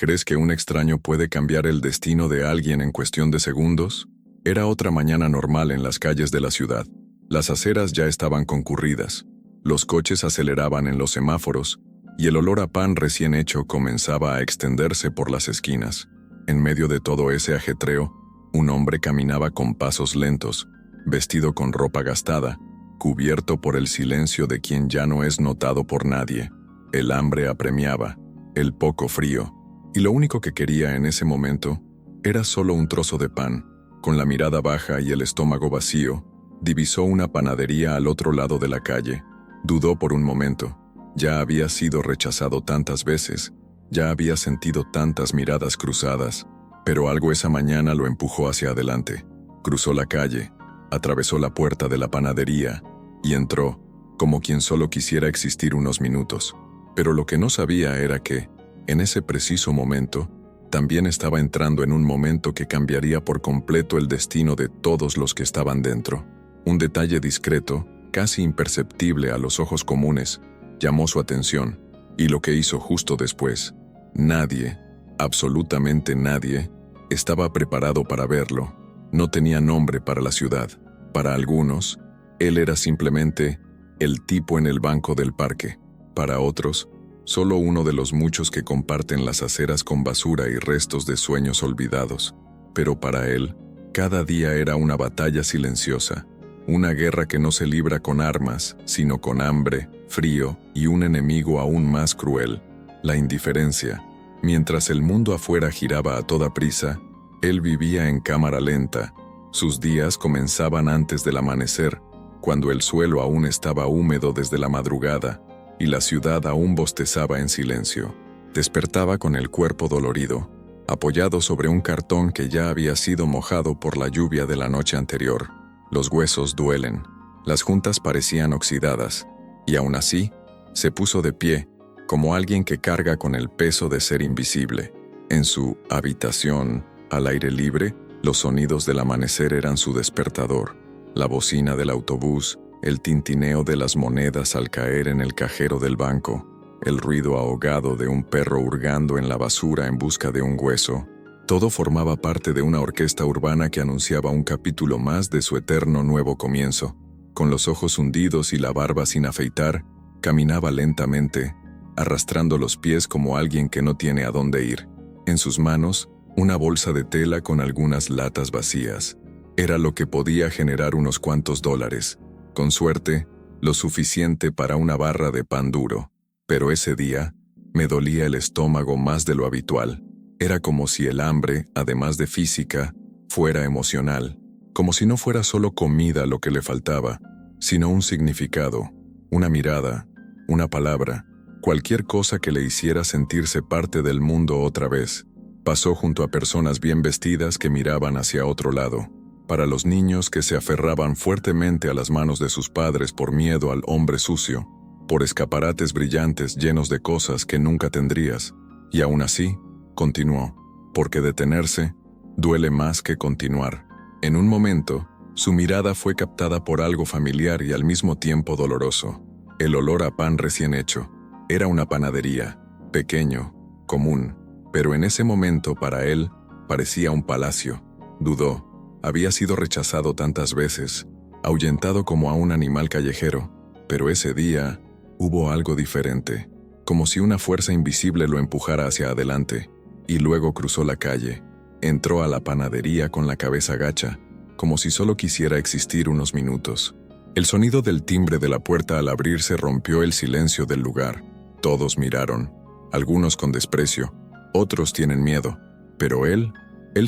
¿Crees que un extraño puede cambiar el destino de alguien en cuestión de segundos? Era otra mañana normal en las calles de la ciudad. Las aceras ya estaban concurridas. Los coches aceleraban en los semáforos y el olor a pan recién hecho comenzaba a extenderse por las esquinas. En medio de todo ese ajetreo, un hombre caminaba con pasos lentos, vestido con ropa gastada, cubierto por el silencio de quien ya no es notado por nadie. El hambre apremiaba, el poco frío, y lo único que quería en ese momento era solo un trozo de pan. Con la mirada baja y el estómago vacío, divisó una panadería al otro lado de la calle. Dudó por un momento. Ya había sido rechazado tantas veces, ya había sentido tantas miradas cruzadas, pero algo esa mañana lo empujó hacia adelante. Cruzó la calle, atravesó la puerta de la panadería y entró, como quien solo quisiera existir unos minutos. Pero lo que no sabía era que, en ese preciso momento, también estaba entrando en un momento que cambiaría por completo el destino de todos los que estaban dentro. Un detalle discreto, casi imperceptible a los ojos comunes, llamó su atención, y lo que hizo justo después. Nadie, absolutamente nadie, estaba preparado para verlo. No tenía nombre para la ciudad. Para algunos, él era simplemente el tipo en el banco del parque. Para otros, solo uno de los muchos que comparten las aceras con basura y restos de sueños olvidados. Pero para él, cada día era una batalla silenciosa, una guerra que no se libra con armas, sino con hambre, frío y un enemigo aún más cruel, la indiferencia. Mientras el mundo afuera giraba a toda prisa, él vivía en cámara lenta. Sus días comenzaban antes del amanecer, cuando el suelo aún estaba húmedo desde la madrugada y la ciudad aún bostezaba en silencio. Despertaba con el cuerpo dolorido, apoyado sobre un cartón que ya había sido mojado por la lluvia de la noche anterior. Los huesos duelen, las juntas parecían oxidadas, y aún así, se puso de pie, como alguien que carga con el peso de ser invisible. En su habitación, al aire libre, los sonidos del amanecer eran su despertador. La bocina del autobús, el tintineo de las monedas al caer en el cajero del banco, el ruido ahogado de un perro hurgando en la basura en busca de un hueso. Todo formaba parte de una orquesta urbana que anunciaba un capítulo más de su eterno nuevo comienzo. Con los ojos hundidos y la barba sin afeitar, caminaba lentamente, arrastrando los pies como alguien que no tiene a dónde ir. En sus manos, una bolsa de tela con algunas latas vacías. Era lo que podía generar unos cuantos dólares. Con suerte, lo suficiente para una barra de pan duro. Pero ese día, me dolía el estómago más de lo habitual. Era como si el hambre, además de física, fuera emocional. Como si no fuera solo comida lo que le faltaba, sino un significado, una mirada, una palabra, cualquier cosa que le hiciera sentirse parte del mundo otra vez. Pasó junto a personas bien vestidas que miraban hacia otro lado. Para los niños que se aferraban fuertemente a las manos de sus padres por miedo al hombre sucio, por escaparates brillantes llenos de cosas que nunca tendrías. Y aún así, continuó, porque detenerse duele más que continuar. En un momento, su mirada fue captada por algo familiar y al mismo tiempo doloroso. El olor a pan recién hecho. Era una panadería, pequeño, común, pero en ese momento para él parecía un palacio. Dudó. Había sido rechazado tantas veces, ahuyentado como a un animal callejero, pero ese día hubo algo diferente, como si una fuerza invisible lo empujara hacia adelante, y luego cruzó la calle, entró a la panadería con la cabeza gacha, como si solo quisiera existir unos minutos. El sonido del timbre de la puerta al abrirse rompió el silencio del lugar. Todos miraron, algunos con desprecio, otros tienen miedo, pero él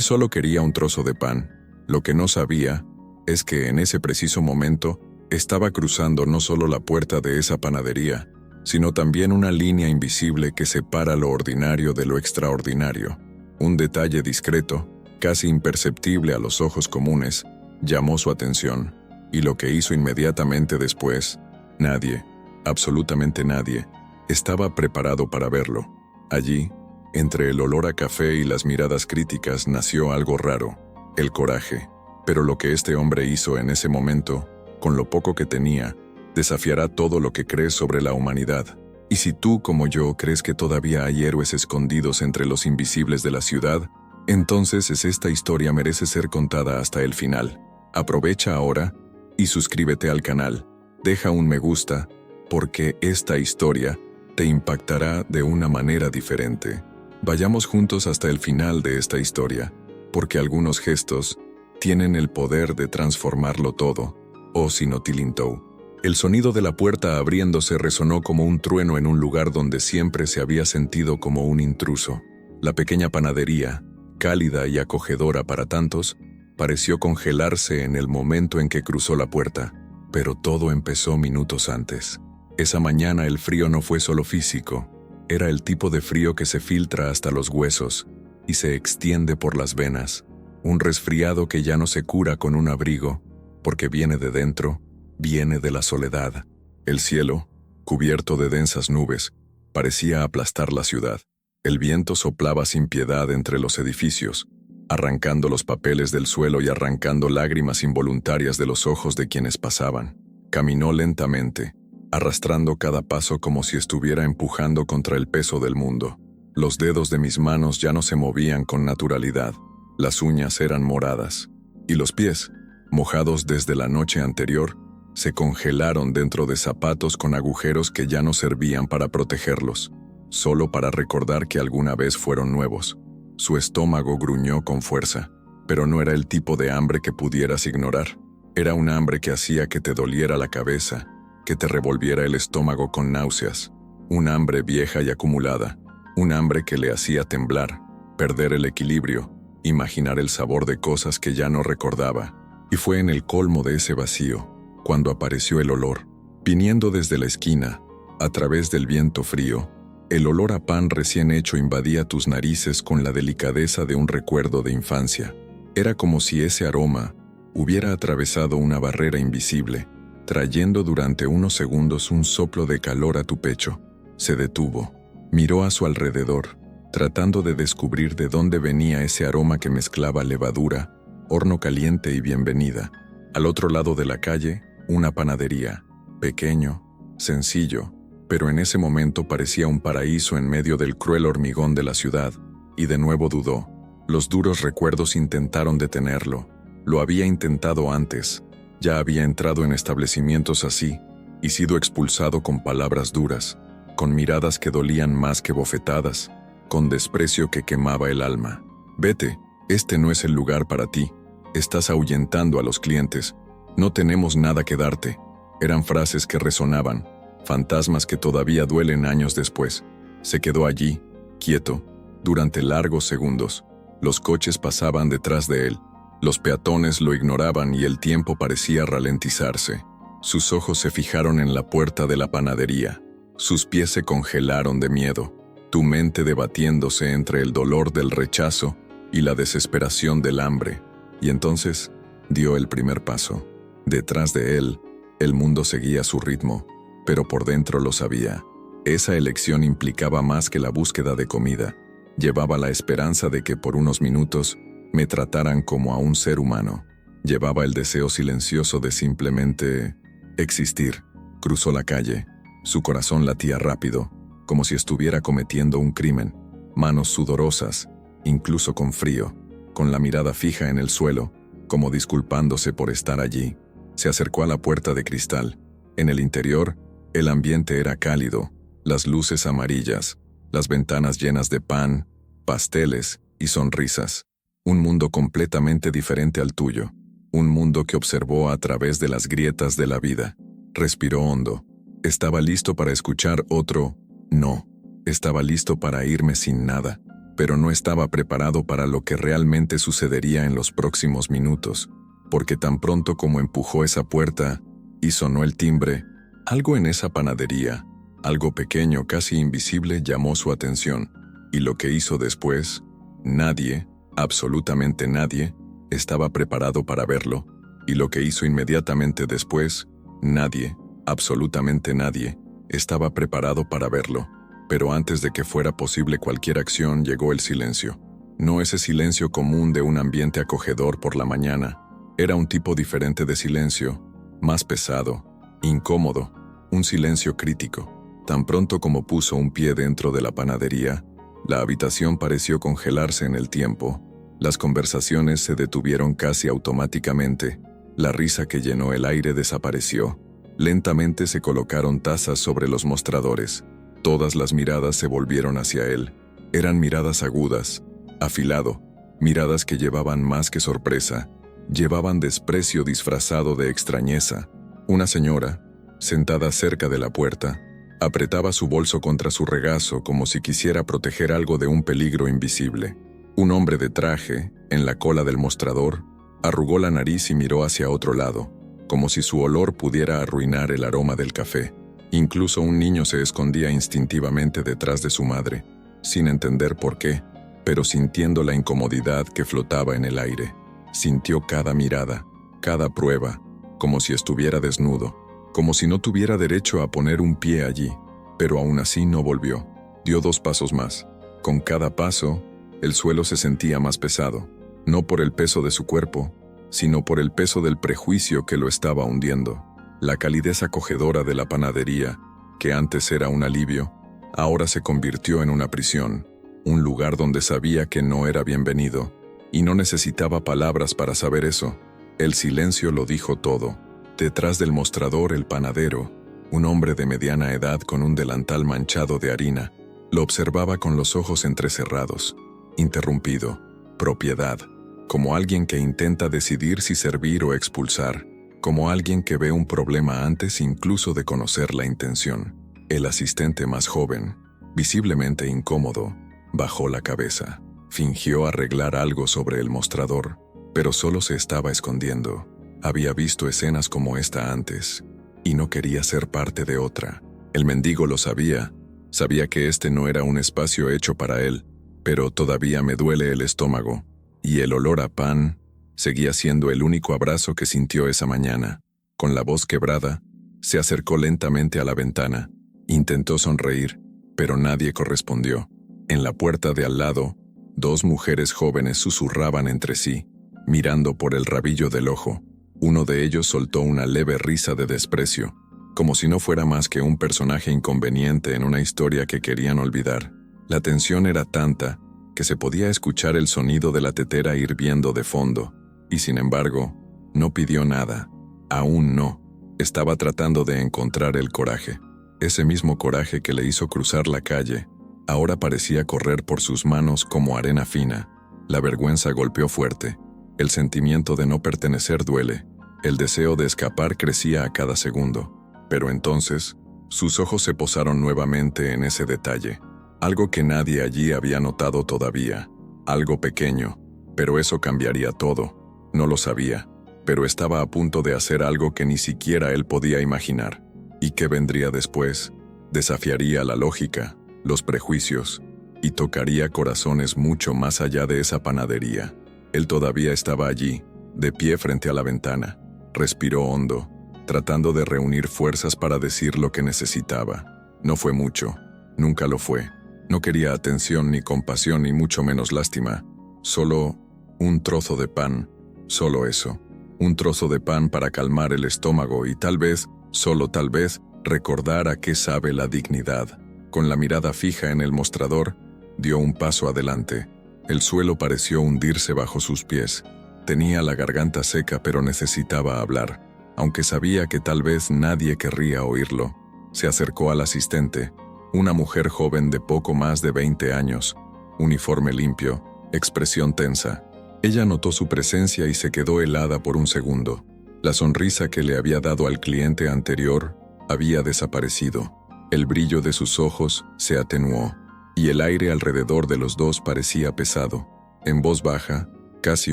solo quería un trozo de pan. Lo que no sabía es que en ese preciso momento estaba cruzando no solo la puerta de esa panadería, sino también una línea invisible que separa lo ordinario de lo extraordinario. Un detalle discreto, casi imperceptible a los ojos comunes, llamó su atención, y lo que hizo inmediatamente después, nadie, absolutamente nadie, estaba preparado para verlo. Allí, entre el olor a café y las miradas críticas, nació algo raro. El coraje, pero lo que este hombre hizo en ese momento, con lo poco que tenía, desafiará todo lo que crees sobre la humanidad. Y si tú, como yo, crees que todavía hay héroes escondidos entre los invisibles de la ciudad, entonces esta historia merece ser contada hasta el final. Aprovecha ahora y suscríbete al canal. Deja un me gusta, porque esta historia te impactará de una manera diferente. Vayamos juntos hasta el final de esta historia, porque algunos gestos tienen el poder de transformarlo todo. Oh Sinotilintou. El sonido de la puerta abriéndose resonó como un trueno en un lugar donde siempre se había sentido como un intruso. La pequeña panadería, cálida y acogedora para tantos, pareció congelarse en el momento en que cruzó la puerta, pero todo empezó minutos antes. Esa mañana el frío no fue solo físico, era el tipo de frío que se filtra hasta los huesos y se extiende por las venas, un resfriado que ya no se cura con un abrigo, porque viene de dentro, viene de la soledad. El cielo, cubierto de densas nubes, parecía aplastar la ciudad. El viento soplaba sin piedad entre los edificios, arrancando los papeles del suelo y arrancando lágrimas involuntarias de los ojos de quienes pasaban. Caminó lentamente, arrastrando cada paso como si estuviera empujando contra el peso del mundo. Los dedos de mis manos ya no se movían con naturalidad, las uñas eran moradas, y los pies, mojados desde la noche anterior, se congelaron dentro de zapatos con agujeros que ya no servían para protegerlos, solo para recordar que alguna vez fueron nuevos. Su estómago gruñó con fuerza, pero no era el tipo de hambre que pudieras ignorar. Era un hambre que hacía que te doliera la cabeza, que te revolviera el estómago con náuseas. Un hambre vieja y acumulada, un hambre que le hacía temblar, perder el equilibrio, imaginar el sabor de cosas que ya no recordaba. Y fue en el colmo de ese vacío, cuando apareció el olor, viniendo desde la esquina, a través del viento frío. El olor a pan recién hecho invadía tus narices con la delicadeza de un recuerdo de infancia. Era como si ese aroma hubiera atravesado una barrera invisible, trayendo durante unos segundos un soplo de calor a tu pecho. Se detuvo, miró a su alrededor, tratando de descubrir de dónde venía ese aroma que mezclaba levadura, horno caliente y bienvenida. Al otro lado de la calle, una panadería, pequeño, sencillo, pero en ese momento parecía un paraíso en medio del cruel hormigón de la ciudad, y de nuevo dudó. Los duros recuerdos intentaron detenerlo. Lo había intentado antes, ya había entrado en establecimientos así, y sido expulsado con palabras duras, con miradas que dolían más que bofetadas, con desprecio que quemaba el alma. Vete, este no es el lugar para ti, estás ahuyentando a los clientes, no tenemos nada que darte. Eran frases que resonaban, fantasmas que todavía duelen años después. Se quedó allí, quieto, durante largos segundos. Los coches pasaban detrás de él, los peatones lo ignoraban y el tiempo parecía ralentizarse. Sus ojos se fijaron en la puerta de la panadería, sus pies se congelaron de miedo, tu mente debatiéndose entre el dolor del rechazo y la desesperación del hambre. Y entonces dio el primer paso. Detrás de él, el mundo seguía su ritmo, pero por dentro lo sabía. Esa elección implicaba más que la búsqueda de comida. Llevaba la esperanza de que por unos minutos me trataran como a un ser humano. Llevaba el deseo silencioso de simplemente existir. Cruzó la calle. Su corazón latía rápido, como si estuviera cometiendo un crimen. Manos sudorosas, incluso con frío, con la mirada fija en el suelo, como disculpándose por estar allí. Se acercó a la puerta de cristal. En el interior, el ambiente era cálido, las luces amarillas, las ventanas llenas de pan, pasteles y sonrisas. Un mundo completamente diferente al tuyo. Un mundo que observó a través de las grietas de la vida. Respiró hondo. Estaba listo para escuchar otro no. Estaba listo para irme sin nada, pero no estaba preparado para lo que realmente sucedería en los próximos minutos, porque tan pronto como empujó esa puerta y sonó el timbre, algo en esa panadería, algo pequeño, casi invisible, llamó su atención, y lo que hizo después, nadie, absolutamente nadie, estaba preparado para verlo, y lo que hizo inmediatamente después, nadie, absolutamente nadie, estaba preparado para verlo. Pero antes de que fuera posible cualquier acción, llegó el silencio. No ese silencio común de un ambiente acogedor por la mañana. Era un tipo diferente de silencio, más pesado, incómodo, un silencio crítico. Tan pronto como puso un pie dentro de la panadería, la habitación pareció congelarse en el tiempo. Las conversaciones se detuvieron casi automáticamente. La risa que llenó el aire desapareció. Lentamente se colocaron tazas sobre los mostradores. Todas las miradas se volvieron hacia él. Eran miradas agudas, afilado, miradas que llevaban más que sorpresa. Llevaban desprecio disfrazado de extrañeza. Una señora, sentada cerca de la puerta, apretaba su bolso contra su regazo como si quisiera proteger algo de un peligro invisible. Un hombre de traje, en la cola del mostrador, arrugó la nariz y miró hacia otro lado, como si su olor pudiera arruinar el aroma del café. Incluso un niño se escondía instintivamente detrás de su madre, sin entender por qué, pero sintiendo la incomodidad que flotaba en el aire. Sintió cada mirada, cada prueba, como si estuviera desnudo, como si no tuviera derecho a poner un pie allí, pero aún así no volvió. Dio 2 pasos más. Con cada paso, el suelo se sentía más pesado, no por el peso de su cuerpo, sino por el peso del prejuicio que lo estaba hundiendo. La calidez acogedora de la panadería, que antes era un alivio, ahora se convirtió en una prisión, un lugar donde sabía que no era bienvenido, y no necesitaba palabras para saber eso. El silencio lo dijo todo. Detrás del mostrador, el panadero, un hombre de mediana edad con un delantal manchado de harina, lo observaba con los ojos entrecerrados, interrumpido, propiedad, como alguien que intenta decidir si servir o expulsar, como alguien que ve un problema antes incluso de conocer la intención. El asistente más joven, visiblemente incómodo, bajó la cabeza, fingió arreglar algo sobre el mostrador, pero solo se estaba escondiendo. Había visto escenas como esta antes, y no quería ser parte de otra. El mendigo lo sabía, sabía que este no era un espacio hecho para él, pero todavía me duele el estómago, y el olor a pan seguía siendo el único abrazo que sintió esa mañana. Con la voz quebrada, se acercó lentamente a la ventana. Intentó sonreír, pero nadie correspondió. En la puerta de al lado, 2 mujeres jóvenes susurraban entre sí, mirando por el rabillo del ojo. Uno de ellos soltó una leve risa de desprecio, como si no fuera más que un personaje inconveniente en una historia que querían olvidar. La tensión era tanta que se podía escuchar el sonido de la tetera hirviendo de fondo, y sin embargo, no pidió nada. Aún no. Estaba tratando de encontrar el coraje. Ese mismo coraje que le hizo cruzar la calle, ahora parecía correr por sus manos como arena fina. La vergüenza golpeó fuerte. El sentimiento de no pertenecer duele. El deseo de escapar crecía a cada segundo. Pero entonces, sus ojos se posaron nuevamente en ese detalle. Algo que nadie allí había notado todavía. Algo pequeño. Pero eso cambiaría todo. No lo sabía. Pero estaba a punto de hacer algo que ni siquiera él podía imaginar. ¿Y qué vendría después? Desafiaría la lógica, los prejuicios, y tocaría corazones mucho más allá de esa panadería. Él todavía estaba allí, de pie frente a la ventana. Respiró hondo, tratando de reunir fuerzas para decir lo que necesitaba. No fue mucho, nunca lo fue. No quería atención ni compasión ni mucho menos lástima. Solo un trozo de pan, solo eso. Un trozo de pan para calmar el estómago y tal vez, solo tal vez, recordar a qué sabe la dignidad. Con la mirada fija en el mostrador, dio un paso adelante. El suelo pareció hundirse bajo sus pies. Tenía la garganta seca pero necesitaba hablar, aunque sabía que tal vez nadie querría oírlo. Se acercó al asistente, una mujer joven de poco más de 20 años, uniforme limpio, expresión tensa. Ella notó su presencia y se quedó helada por un segundo. La sonrisa que le había dado al cliente anterior había desaparecido. El brillo de sus ojos se atenuó, y el aire alrededor de los dos parecía pesado. En voz baja, casi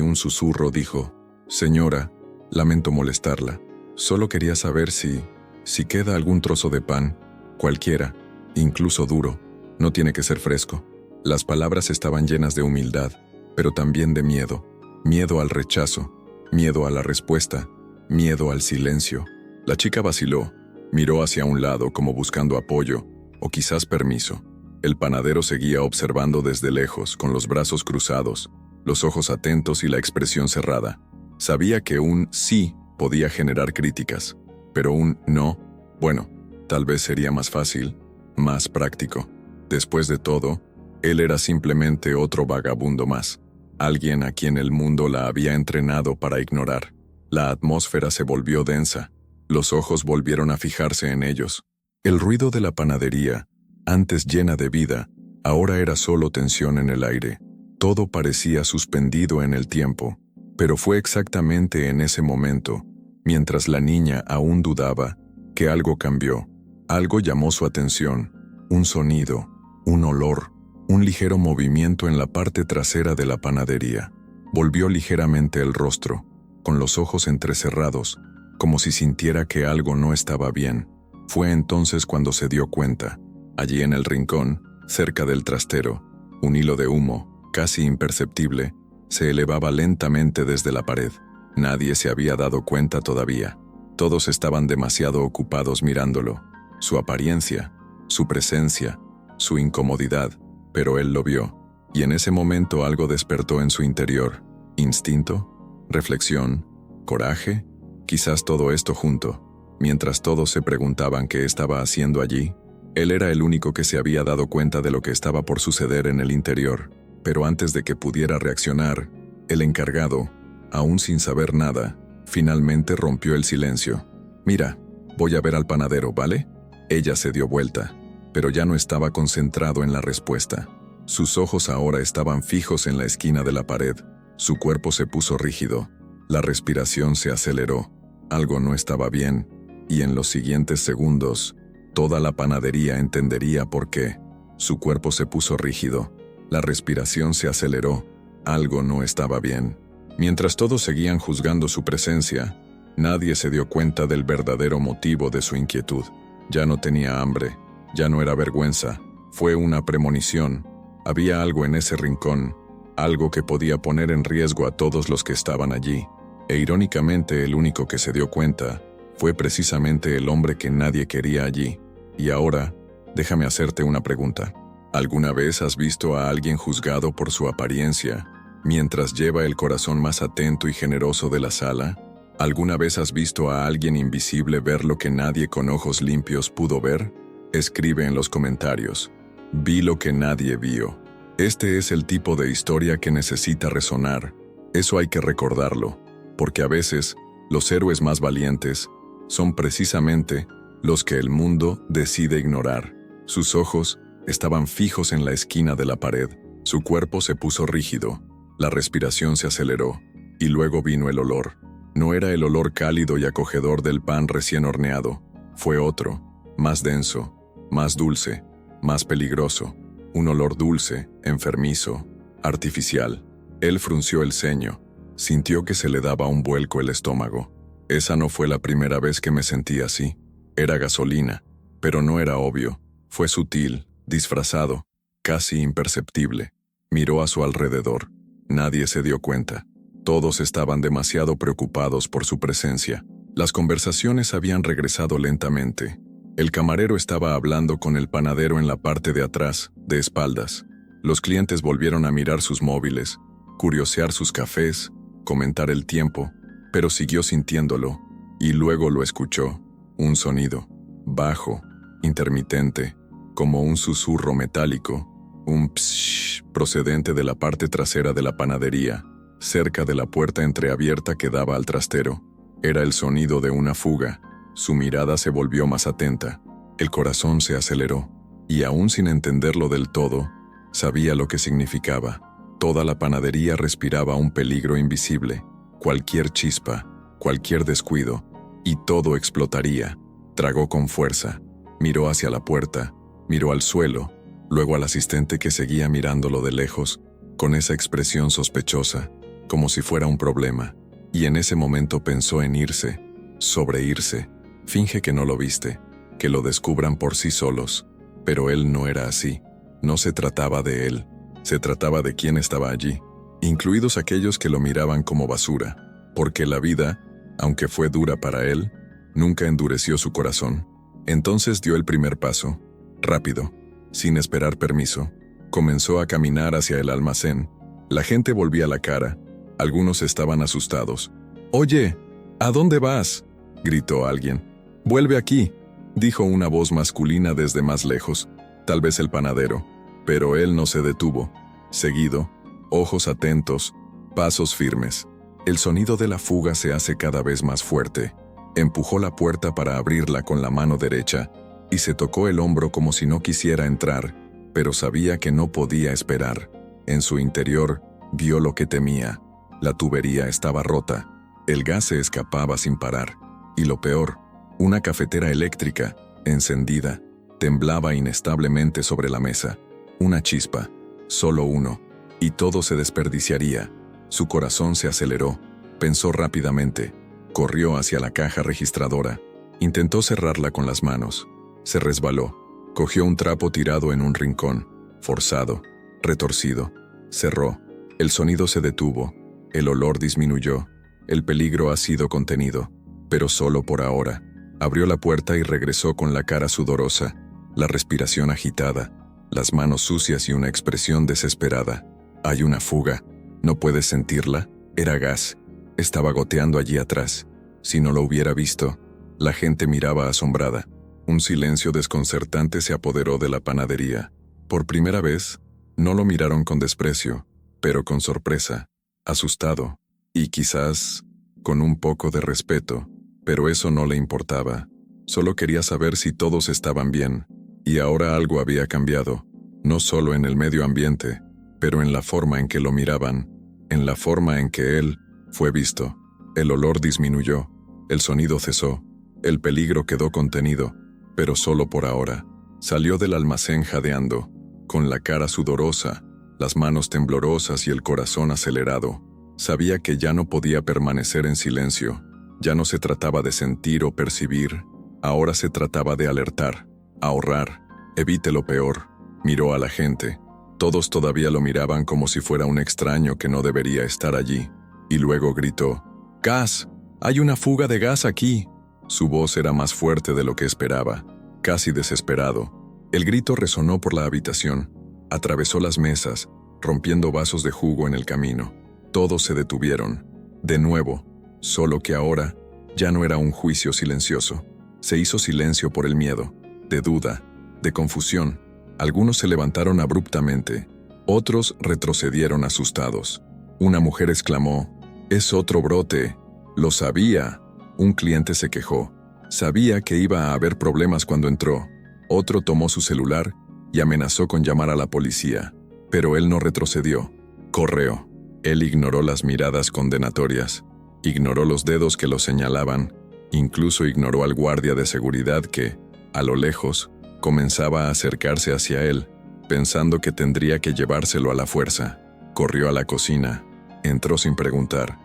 un susurro, dijo: «Señora, lamento molestarla. Solo quería saber si queda algún trozo de pan, cualquiera, incluso duro. No tiene que ser fresco». Las palabras estaban llenas de humildad, pero también de miedo. Miedo al rechazo, miedo a la respuesta, miedo al silencio. La chica vaciló, miró hacia un lado como buscando apoyo, o quizás permiso. El panadero seguía observando desde lejos, con los brazos cruzados, los ojos atentos y la expresión cerrada. Sabía que un sí podía generar críticas, pero un no, bueno, tal vez sería más fácil. más práctico. Después de todo, él era simplemente otro vagabundo más, alguien a quien el mundo la había entrenado para ignorar. La atmósfera se volvió densa, los ojos volvieron a fijarse en ellos. El ruido de la panadería, antes llena de vida, ahora era solo tensión en el aire. Todo parecía suspendido en el tiempo, pero fue exactamente en ese momento, mientras la niña aún dudaba, que algo cambió. Algo llamó su atención, un sonido, un olor, un ligero movimiento en la parte trasera de la panadería. Volvió ligeramente el rostro, con los ojos entrecerrados, como si sintiera que algo no estaba bien. Fue entonces cuando se dio cuenta. Allí en el rincón, cerca del trastero, un hilo de humo, casi imperceptible, se elevaba lentamente desde la pared. Nadie se había dado cuenta todavía. Todos estaban demasiado ocupados mirándolo. Su apariencia, su presencia, su incomodidad, pero él lo vio, y en ese momento algo despertó en su interior. ¿Instinto? ¿Reflexión? ¿Coraje? Quizás todo esto junto. Mientras todos se preguntaban qué estaba haciendo allí, él era el único que se había dado cuenta de lo que estaba por suceder en el interior. Pero antes de que pudiera reaccionar, el encargado, aún sin saber nada, finalmente rompió el silencio. «Mira, voy a ver al panadero, ¿vale?» Ella se dio vuelta, pero ya no estaba concentrado en la respuesta. Sus ojos ahora estaban fijos en la esquina de la pared. Su cuerpo se puso rígido. La respiración se aceleró. Algo no estaba bien, y en los siguientes segundos, toda la panadería entendería por qué. Su cuerpo se puso rígido. La respiración se aceleró. Algo no estaba bien. Mientras todos seguían juzgando su presencia, nadie se dio cuenta del verdadero motivo de su inquietud. Ya no tenía hambre, ya no era vergüenza, fue una premonición. Había algo en ese rincón, algo que podía poner en riesgo a todos los que estaban allí. E irónicamente el único que se dio cuenta fue precisamente el hombre que nadie quería allí. Y ahora, déjame hacerte una pregunta. ¿Alguna vez has visto a alguien juzgado por su apariencia, mientras lleva el corazón más atento y generoso de la sala? ¿Alguna vez has visto a alguien invisible ver lo que nadie con ojos limpios pudo ver? Escribe en los comentarios. Vi lo que nadie vio. Este es el tipo de historia que necesita resonar. Eso hay que recordarlo, porque a veces los héroes más valientes son precisamente los que el mundo decide ignorar. Sus ojos estaban fijos en la esquina de la pared. Su cuerpo se puso rígido. La respiración se aceleró, y luego vino el olor. No era el olor cálido y acogedor del pan recién horneado. Fue otro, más denso, más dulce, más peligroso. Un olor dulce, enfermizo, artificial. Él frunció el ceño. Sintió que se le daba un vuelco el estómago. Esa no fue la primera vez que me sentí así. Era gasolina, pero no era obvio. Fue sutil, disfrazado, casi imperceptible. Miró a su alrededor. Nadie se dio cuenta. Todos estaban demasiado preocupados por su presencia. Las conversaciones habían regresado lentamente. El camarero estaba hablando con el panadero en la parte de atrás, de espaldas. Los clientes volvieron a mirar sus móviles, curiosear sus cafés, comentar el tiempo, pero siguió sintiéndolo, y luego lo escuchó. Un sonido, bajo, intermitente, como un susurro metálico, un pshh procedente de la parte trasera de la panadería, cerca de la puerta entreabierta que daba al trastero. Era el sonido de una fuga. Su mirada se volvió más atenta. El corazón se aceleró, y aún sin entenderlo del todo, sabía lo que significaba. Toda la panadería respiraba un peligro invisible. Cualquier chispa, cualquier descuido, y todo explotaría. Tragó con fuerza. Miró hacia la puerta, miró al suelo, luego al asistente que seguía mirándolo de lejos, con esa expresión sospechosa, como si fuera un problema. Y en ese momento pensó en irse, sobreirse. Finge que no lo viste, que lo descubran por sí solos. Pero él no era así. No se trataba de él, se trataba de quién estaba allí, incluidos aquellos que lo miraban como basura, porque la vida, aunque fue dura para él, nunca endureció su corazón. Entonces dio el primer paso, rápido, sin esperar permiso. Comenzó a caminar hacia el almacén. La gente volvía la cara. Algunos estaban asustados. «Oye, ¿a dónde vas?», gritó alguien. «Vuelve aquí», dijo una voz masculina desde más lejos. tal vez el panadero, pero él no se detuvo. Seguido, ojos atentos, pasos firmes. El sonido de la fuga se hace cada vez más fuerte. Empujó la puerta para abrirla con la mano derecha y se tocó el hombro como si no quisiera entrar, pero sabía que no podía esperar. En su interior, vio lo que temía. La tubería estaba rota. El gas se escapaba sin parar. Y lo peor, una cafetera eléctrica, encendida, temblaba inestablemente sobre la mesa. Una chispa, solo uno, y todo se desperdiciaría. Su corazón se aceleró. Pensó rápidamente. Corrió hacia la caja registradora. Intentó cerrarla con las manos. Se resbaló. Cogió un trapo tirado en un rincón, forzado, retorcido. Cerró. El sonido se detuvo. El olor disminuyó. El peligro ha sido contenido, pero solo por ahora. Abrió la puerta y regresó con la cara sudorosa, la respiración agitada, las manos sucias y una expresión desesperada. Hay una fuga. ¿No puedes sentirla? Era gas. Estaba goteando allí atrás. Si no lo hubiera visto, la gente miraba asombrada. Un silencio desconcertante se apoderó de la panadería. Por primera vez, no lo miraron con desprecio, pero con sorpresa, asustado, y quizás con un poco de respeto, pero eso no le importaba. Solo quería saber si todos estaban bien, y ahora algo había cambiado, no solo en el medio ambiente, pero en la forma en que lo miraban, en la forma en que él fue visto. El olor disminuyó, el sonido cesó, el peligro quedó contenido, pero solo por ahora. Salió del almacén jadeando, con la cara sudorosa, las manos temblorosas y el corazón acelerado. Sabía que ya no podía permanecer en silencio. Ya no se trataba de sentir o percibir, ahora se trataba de alertar, ahorrar, evite lo peor. Miró a la gente. Todos todavía lo miraban como si fuera un extraño que no debería estar allí. Y luego gritó: «¡Gas! ¡Hay una fuga de gas aquí!». Su voz era más fuerte de lo que esperaba, casi desesperado. El grito resonó por la habitación, atravesó las mesas, rompiendo vasos de jugo en el camino. Todos se detuvieron. De nuevo, solo que ahora ya no era un juicio silencioso. Se hizo silencio por el miedo, de duda, de confusión. Algunos se levantaron abruptamente, otros retrocedieron asustados. Una mujer exclamó: «¡Es otro brote! ¡Lo sabía!». Un cliente se quejó. Sabía que iba a haber problemas cuando entró. Otro tomó su celular y amenazó con llamar a la policía. Pero él no retrocedió. Correó. Él ignoró las miradas condenatorias. Ignoró los dedos que lo señalaban. Incluso ignoró al guardia de seguridad que, a lo lejos, comenzaba a acercarse hacia él, pensando que tendría que llevárselo a la fuerza. Corrió a la cocina. Entró sin preguntar,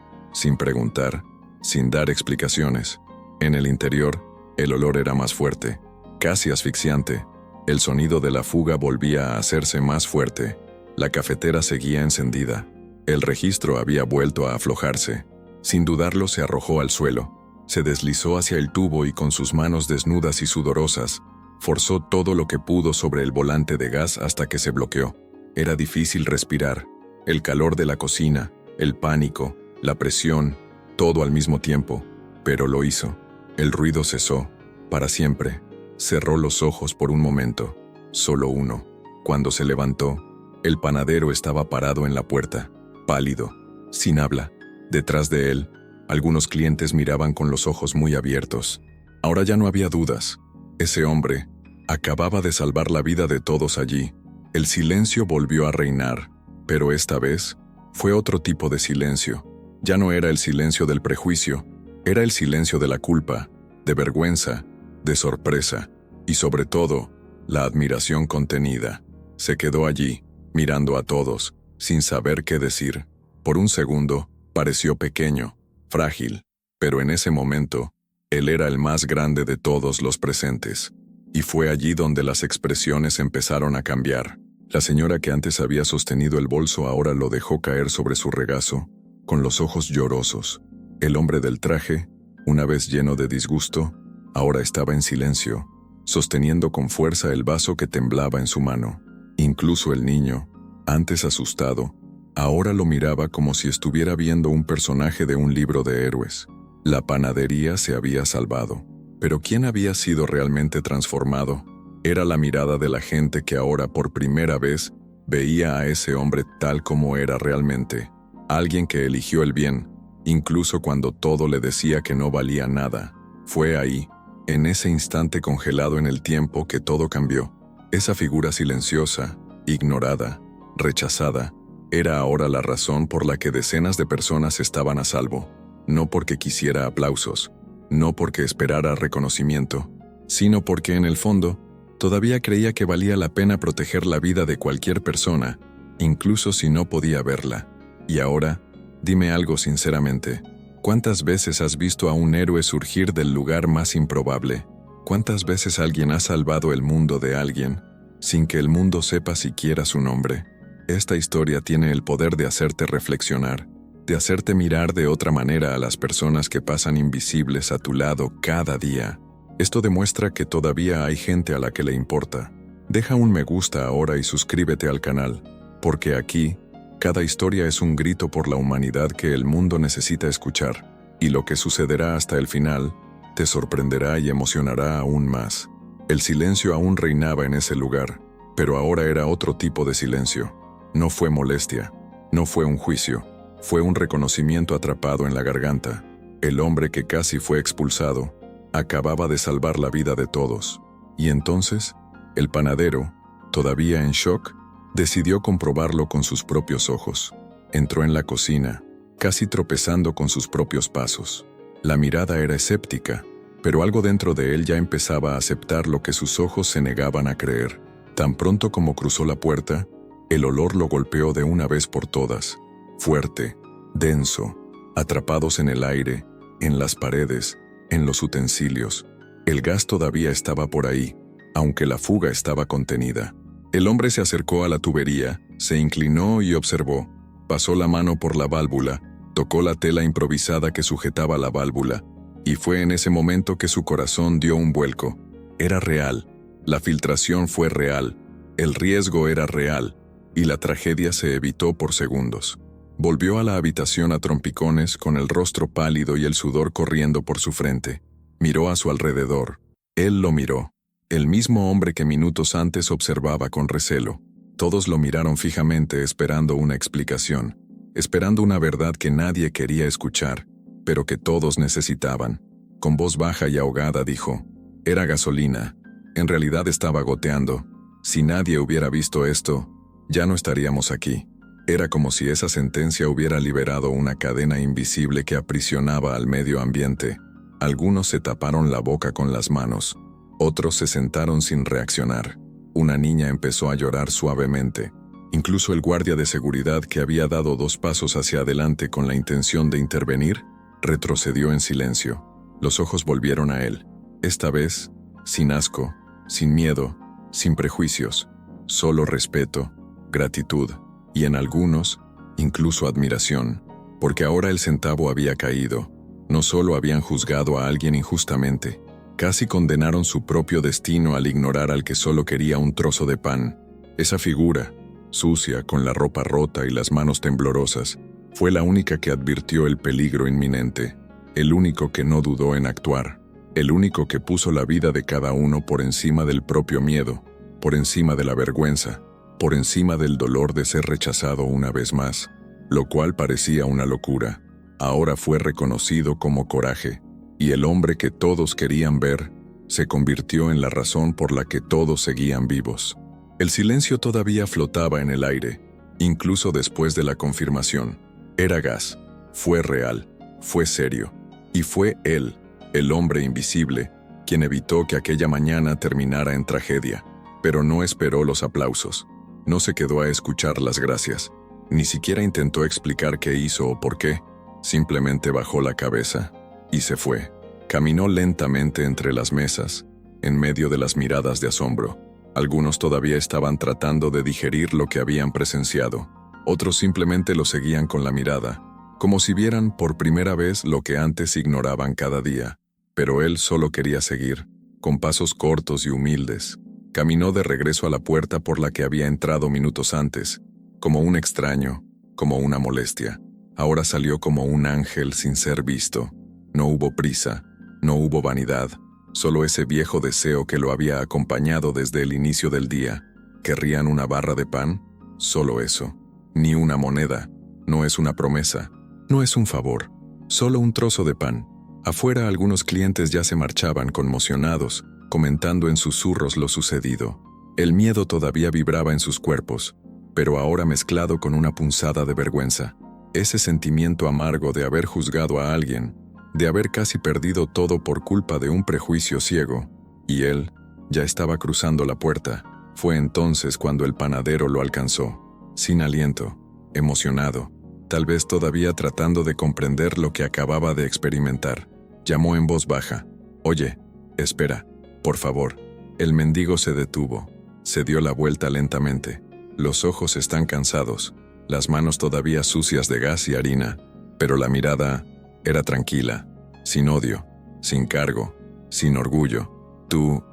sin dar explicaciones. En el interior, el olor era más fuerte, casi asfixiante. El sonido de la fuga volvía a hacerse más fuerte. La cafetera seguía encendida. El registro había vuelto a aflojarse. Sin dudarlo, se arrojó al suelo. Se deslizó hacia el tubo y con sus manos desnudas y sudorosas, forzó todo lo que pudo sobre el volante de gas hasta que se bloqueó. Era difícil respirar. El calor de la cocina, el pánico, la presión, todo al mismo tiempo, pero lo hizo. El ruido cesó, para siempre. Cerró los ojos por un momento, solo uno. Cuando se levantó, el panadero estaba parado en la puerta, pálido, sin habla. Detrás de él, algunos clientes miraban con los ojos muy abiertos. Ahora ya no había dudas. Ese hombre acababa de salvar la vida de todos allí. El silencio volvió a reinar, pero esta vez fue otro tipo de silencio. Ya no era el silencio del prejuicio, era el silencio de la culpa, de vergüenza, de sorpresa, y sobre todo, la admiración contenida. Se quedó allí, mirando a todos, sin saber qué decir. Por un segundo, pareció pequeño, frágil, pero en ese momento, él era el más grande de todos los presentes. Y fue allí donde las expresiones empezaron a cambiar. La señora que antes había sostenido el bolso ahora lo dejó caer sobre su regazo, con los ojos llorosos. El hombre del traje, una vez lleno de disgusto, ahora estaba en silencio, sosteniendo con fuerza el vaso que temblaba en su mano. Incluso el niño, antes asustado, ahora lo miraba como si estuviera viendo un personaje de un libro de héroes. La panadería se había salvado. Pero ¿quién había sido realmente transformado? Era la mirada de la gente que ahora por primera vez veía a ese hombre tal como era realmente. Alguien que eligió el bien, incluso cuando todo le decía que no valía nada. Fue ahí, en ese instante congelado en el tiempo, que todo cambió. Esa figura silenciosa, ignorada, rechazada, era ahora la razón por la que decenas de personas estaban a salvo. No porque quisiera aplausos, no porque esperara reconocimiento, sino porque en el fondo todavía creía que valía la pena proteger la vida de cualquier persona, incluso si no podía verla. Y ahora, dime algo sinceramente. ¿Cuántas veces has visto a un héroe surgir del lugar más improbable? ¿Cuántas veces alguien ha salvado el mundo de alguien, sin que el mundo sepa siquiera su nombre? Esta historia tiene el poder de hacerte reflexionar, de hacerte mirar de otra manera a las personas que pasan invisibles a tu lado cada día. Esto demuestra que todavía hay gente a la que le importa. Deja un me gusta ahora y suscríbete al canal, porque aquí, cada historia es un grito por la humanidad que el mundo necesita escuchar, y lo que sucederá hasta el final te sorprenderá y emocionará aún más. El silencio aún reinaba en ese lugar, pero ahora era otro tipo de silencio. No fue molestia, no fue un juicio, fue un reconocimiento atrapado en la garganta. El hombre que casi fue expulsado acababa de salvar la vida de todos. Y entonces, el panadero, todavía en shock, decidió comprobarlo con sus propios ojos. Entró en la cocina, casi tropezando con sus propios pasos. La mirada era escéptica, pero algo dentro de él ya empezaba a aceptar lo que sus ojos se negaban a creer. Tan pronto como cruzó la puerta, el olor lo golpeó de una vez por todas. Fuerte, denso, atrapados en el aire, en las paredes, en los utensilios. El gas todavía estaba por ahí, aunque la fuga estaba contenida. El hombre se acercó a la tubería, se inclinó y observó. Pasó la mano por la válvula, tocó la tela improvisada que sujetaba la válvula, y fue en ese momento que su corazón dio un vuelco. Era real, la filtración fue real, el riesgo era real, y la tragedia se evitó por segundos. Volvió a la habitación a trompicones con el rostro pálido y el sudor corriendo por su frente. Miró a su alrededor. Él lo miró. El mismo hombre que minutos antes observaba con recelo. Todos lo miraron fijamente esperando una explicación, esperando una verdad que nadie quería escuchar, pero que todos necesitaban. Con voz baja y ahogada dijo: «Era gasolina. En realidad estaba goteando. Si nadie hubiera visto esto, ya no estaríamos aquí». Era como si esa sentencia hubiera liberado una cadena invisible que aprisionaba al medio ambiente. Algunos se taparon la boca con las manos. Otros se sentaron sin reaccionar. Una niña empezó a llorar suavemente. Incluso el guardia de seguridad, que había dado 2 pasos hacia adelante con la intención de intervenir, retrocedió en silencio. Los ojos volvieron a él. Esta vez, sin asco, sin miedo, sin prejuicios. Solo respeto, gratitud. Y en algunos, incluso admiración, porque ahora el centavo había caído. No solo habían juzgado a alguien injustamente, casi condenaron su propio destino al ignorar al que solo quería un trozo de pan. Esa figura, sucia, con la ropa rota y las manos temblorosas, fue la única que advirtió el peligro inminente, el único que no dudó en actuar, el único que puso la vida de cada uno por encima del propio miedo, por encima de la vergüenza, por encima del dolor de ser rechazado una vez más, lo cual parecía una locura. Ahora fue reconocido como coraje, y el hombre que todos querían ver se convirtió en la razón por la que todos seguían vivos. El silencio todavía flotaba en el aire, incluso después de la confirmación. Era gas, fue real, fue serio, y fue él, el hombre invisible, quien evitó que aquella mañana terminara en tragedia, pero no esperó los aplausos. No se quedó a escuchar las gracias, ni siquiera intentó explicar qué hizo o por qué, simplemente bajó la cabeza y se fue. Caminó lentamente entre las mesas, en medio de las miradas de asombro. Algunos todavía estaban tratando de digerir lo que habían presenciado, otros simplemente lo seguían con la mirada, como si vieran por primera vez lo que antes ignoraban cada día. Pero él solo quería seguir, con pasos cortos y humildes. Caminó de regreso a la puerta por la que había entrado minutos antes, como un extraño, como una molestia. Ahora salió como un ángel sin ser visto. No hubo prisa, no hubo vanidad, solo ese viejo deseo que lo había acompañado desde el inicio del día. ¿Querrían una barra de pan? Solo eso. Ni una moneda. No es una promesa. No es un favor. Solo un trozo de pan. Afuera algunos clientes ya se marchaban conmocionados, comentando en susurros lo sucedido. El miedo todavía vibraba en sus cuerpos, pero ahora mezclado con una punzada de vergüenza. Ese sentimiento amargo de haber juzgado a alguien, de haber casi perdido todo por culpa de un prejuicio ciego. Y él ya estaba cruzando la puerta. Fue entonces cuando el panadero lo alcanzó, sin aliento, emocionado, tal vez todavía tratando de comprender lo que acababa de experimentar. Llamó en voz baja: «Oye, espera, por favor». El mendigo se detuvo, se dio la vuelta lentamente. Los ojos están cansados, las manos todavía sucias de gas y harina, pero la mirada era tranquila, sin odio, sin cargo, sin orgullo. Tú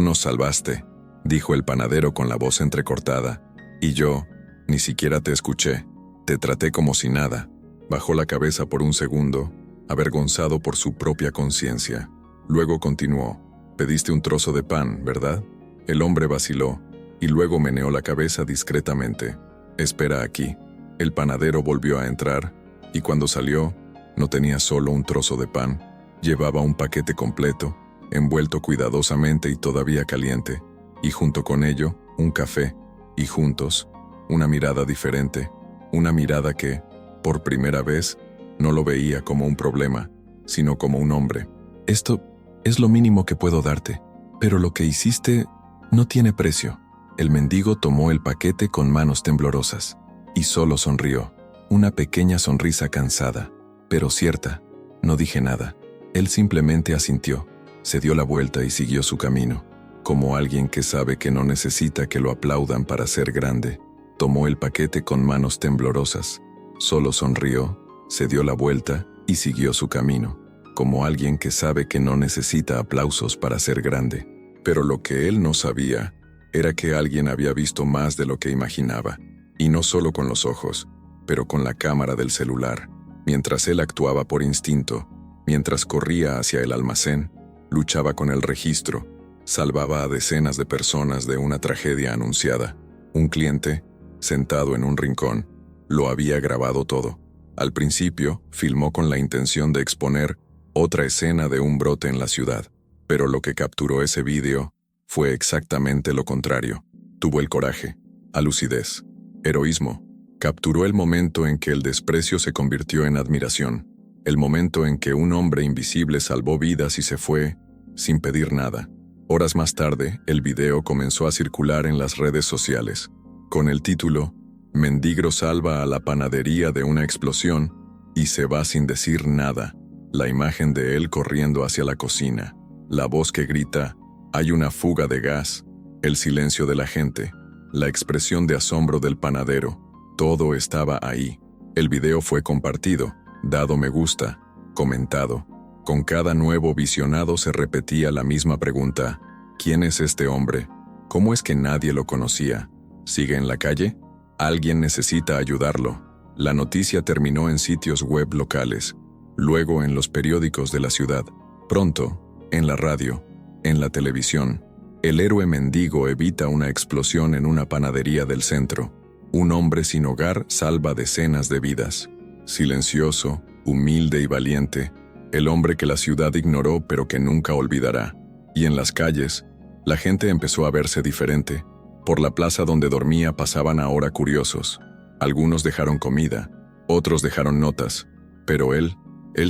nos salvaste», dijo el panadero con la voz entrecortada. «Y yo, ni siquiera te escuché. Te traté como si nada». Bajó la cabeza por un segundo, avergonzado por su propia conciencia. Luego continuó: «Pediste un trozo de pan, ¿verdad?». El hombre vaciló, y luego meneó la cabeza discretamente. «Espera aquí». El panadero volvió a entrar, y cuando salió, no tenía solo un trozo de pan, llevaba un paquete completo, envuelto cuidadosamente y todavía caliente, y junto con ello, un café, y juntos, una mirada diferente, una mirada que, por primera vez, no lo veía como un problema, sino como un hombre. «Esto es lo mínimo que puedo darte, pero lo que hiciste no tiene precio». El mendigo tomó el paquete con manos temblorosas, y solo sonrió, una pequeña sonrisa cansada, pero cierta. No dije nada. Él simplemente asintió, se dio la vuelta y siguió su camino, como alguien que sabe que no necesita que lo aplaudan para ser grande. Tomó el paquete con manos temblorosas, solo sonrió, se dio la vuelta y siguió su camino, como alguien que sabe que no necesita aplausos para ser grande. Pero lo que él no sabía era que alguien había visto más de lo que imaginaba, y no solo con los ojos, pero con la cámara del celular. Mientras él actuaba por instinto, mientras corría hacia el almacén, luchaba con el registro, salvaba a decenas de personas de una tragedia anunciada. Un cliente, sentado en un rincón, lo había grabado todo. Al principio, filmó con la intención de exponer otra escena de un brote en la ciudad, pero lo que capturó ese vídeo fue exactamente lo contrario. Tuvo el coraje, la lucidez, heroísmo. Capturó el momento en que el desprecio se convirtió en admiración, el momento en que un hombre invisible salvó vidas y se fue sin pedir nada. Horas más tarde, el video comenzó a circular en las redes sociales, con el título «Mendigo salva a la panadería de una explosión y se va sin decir nada». La imagen de él corriendo hacia la cocina, la voz que grita «Hay una fuga de gas», el silencio de la gente, la expresión de asombro del panadero, todo estaba ahí. El video fue compartido, dado me gusta, comentado. Con cada nuevo visionado se repetía la misma pregunta: ¿quién es este hombre? ¿Cómo es que nadie lo conocía? ¿Sigue en la calle? Alguien necesita ayudarlo. La noticia terminó en sitios web locales, luego en los periódicos de la ciudad, pronto, en la radio, en la televisión. El héroe mendigo evita una explosión en una panadería del centro. Un hombre sin hogar salva decenas de vidas. Silencioso, humilde y valiente, el hombre que la ciudad ignoró pero que nunca olvidará. Y en las calles, la gente empezó a verse diferente. Por la plaza donde dormía pasaban ahora curiosos. Algunos dejaron comida, otros dejaron notas, pero él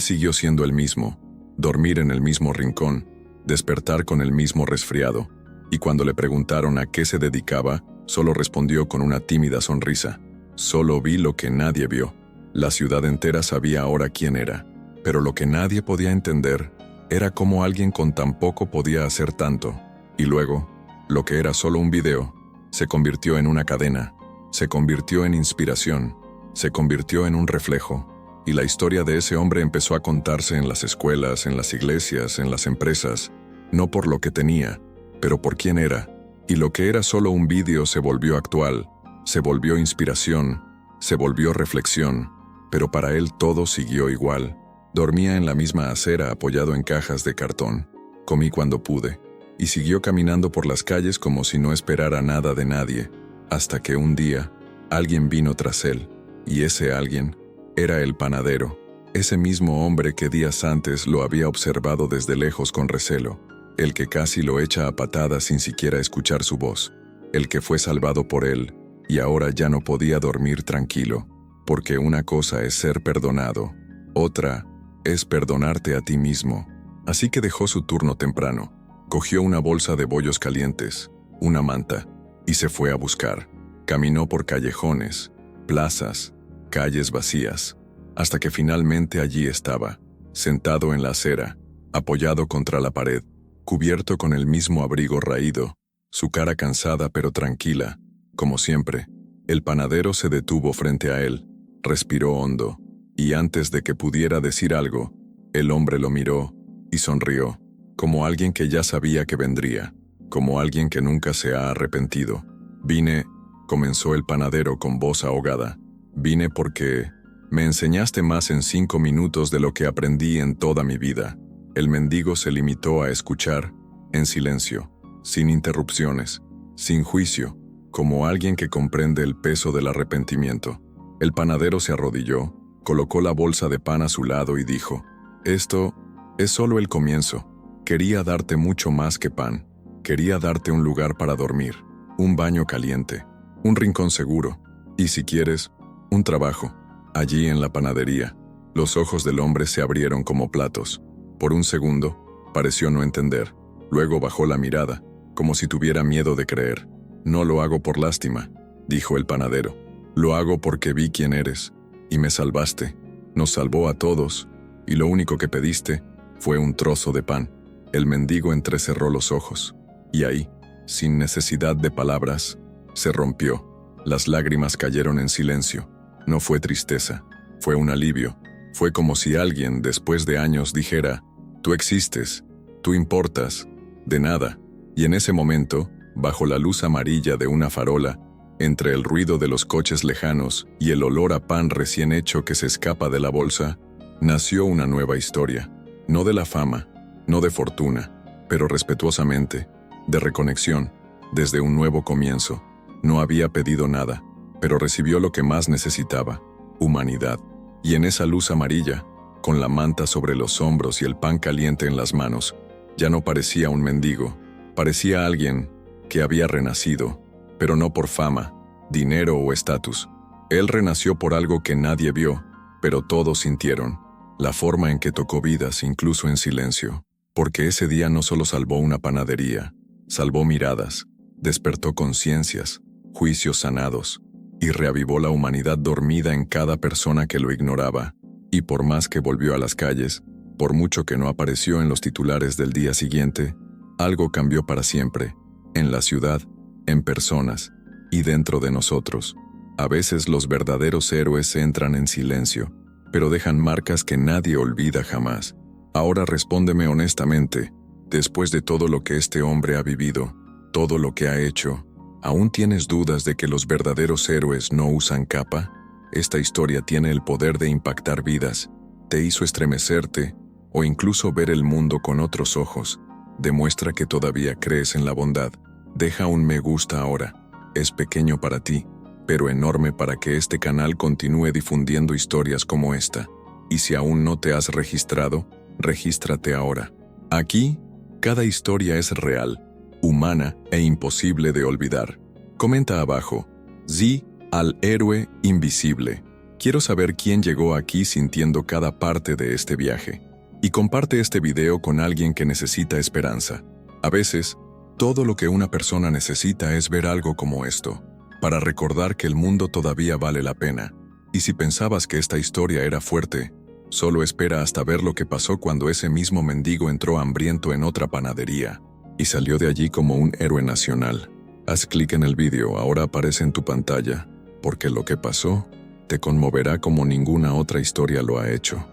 siguió siendo el mismo. Dormir en el mismo rincón, despertar con el mismo resfriado. Y cuando le preguntaron a qué se dedicaba, solo respondió con una tímida sonrisa: «Solo vi lo que nadie vio». La ciudad entera sabía ahora quién era, pero lo que nadie podía entender era cómo alguien con tan poco podía hacer tanto. Y luego, lo que era solo un video, se convirtió en una cadena, se convirtió en inspiración, se convirtió en un reflejo, y la historia de ese hombre empezó a contarse en las escuelas, en las iglesias, en las empresas, no por lo que tenía, pero por quién era. Y lo que era solo un vídeo se volvió actual, se volvió inspiración, se volvió reflexión, pero para él todo siguió igual. Dormía en la misma acera apoyado en cajas de cartón. comí cuando pude, y siguió caminando por las calles como si no esperara nada de nadie, hasta que un día, alguien vino tras él, y ese alguien era el panadero, ese mismo hombre que días antes lo había observado desde lejos con recelo, el que casi lo echa a patadas sin siquiera escuchar su voz, el que fue salvado por él, y ahora ya no podía dormir tranquilo, porque una cosa es ser perdonado, otra es perdonarte a ti mismo. Así que dejó su turno temprano, cogió una bolsa de bollos calientes, una manta, y se fue a buscar. Caminó por callejones, plazas, calles vacías, hasta que finalmente allí estaba, sentado en la acera, apoyado contra la pared, cubierto con el mismo abrigo raído, su cara cansada pero tranquila. Como siempre, el panadero se detuvo frente a él, respiró hondo, y antes de que pudiera decir algo, el hombre lo miró y sonrió, como alguien que ya sabía que vendría, como alguien que nunca se ha arrepentido. Vine, comenzó el panadero con voz ahogada, vine porque me enseñaste más en 5 minutos de lo que aprendí en toda mi vida. El mendigo se limitó a escuchar, en silencio, sin interrupciones, sin juicio, como alguien que comprende el peso del arrepentimiento. El panadero se arrodilló, colocó la bolsa de pan a su lado y dijo, «Esto es solo el comienzo. Quería darte mucho más que pan. Quería darte un lugar para dormir, un baño caliente, un rincón seguro, y si quieres, un trabajo». Allí en la panadería, los ojos del hombre se abrieron como platos. Por un segundo, pareció no entender. Luego bajó la mirada, como si tuviera miedo de creer. «No lo hago por lástima», dijo el panadero. «Lo hago porque vi quién eres, y me salvaste. Nos salvó a todos, y lo único que pediste fue un trozo de pan». El mendigo entrecerró los ojos, y ahí, sin necesidad de palabras, se rompió. Las lágrimas cayeron en silencio. No fue tristeza, fue un alivio. Fue como si alguien, después de años, dijera, «Tú existes, tú importas, de nada». Y en ese momento, bajo la luz amarilla de una farola, entre el ruido de los coches lejanos y el olor a pan recién hecho que se escapa de la bolsa, nació una nueva historia. No de la fama, no de fortuna, pero respetuosamente, de reconexión, desde un nuevo comienzo. No había pedido nada, pero recibió lo que más necesitaba, humanidad. Y en esa luz amarilla, con la manta sobre los hombros y el pan caliente en las manos, ya no parecía un mendigo, parecía alguien que había renacido, pero no por fama, dinero o estatus. Él renació por algo que nadie vio, pero todos sintieron, la forma en que tocó vidas incluso en silencio, porque ese día no solo salvó una panadería, salvó miradas, despertó conciencias, juicios sanados, y reavivó la humanidad dormida en cada persona que lo ignoraba. Y por más que volvió a las calles, por mucho que no apareció en los titulares del día siguiente, algo cambió para siempre, en la ciudad, en personas, y dentro de nosotros. A veces los verdaderos héroes entran en silencio, pero dejan marcas que nadie olvida jamás. Ahora respóndeme honestamente, después de todo lo que este hombre ha vivido, todo lo que ha hecho, ¿aún tienes dudas de que los verdaderos héroes no usan capa? Esta historia tiene el poder de impactar vidas, te hizo estremecerte, o incluso ver el mundo con otros ojos. Demuestra que todavía crees en la bondad. Deja un me gusta ahora. Es pequeño para ti, pero enorme para que este canal continúe difundiendo historias como esta. Y si aún no te has registrado, regístrate ahora. Aquí, cada historia es real, humana e imposible de olvidar. Comenta abajo, Sí al héroe invisible. Quiero saber quién llegó aquí sintiendo cada parte de este viaje. Y comparte este video con alguien que necesita esperanza. A veces, todo lo que una persona necesita es ver algo como esto, para recordar que el mundo todavía vale la pena. Y si pensabas que esta historia era fuerte, solo espera hasta ver lo que pasó cuando ese mismo mendigo entró hambriento en otra panadería y salió de allí como un héroe nacional. Haz clic en el video, ahora aparece en tu pantalla, porque lo que pasó te conmoverá como ninguna otra historia lo ha hecho.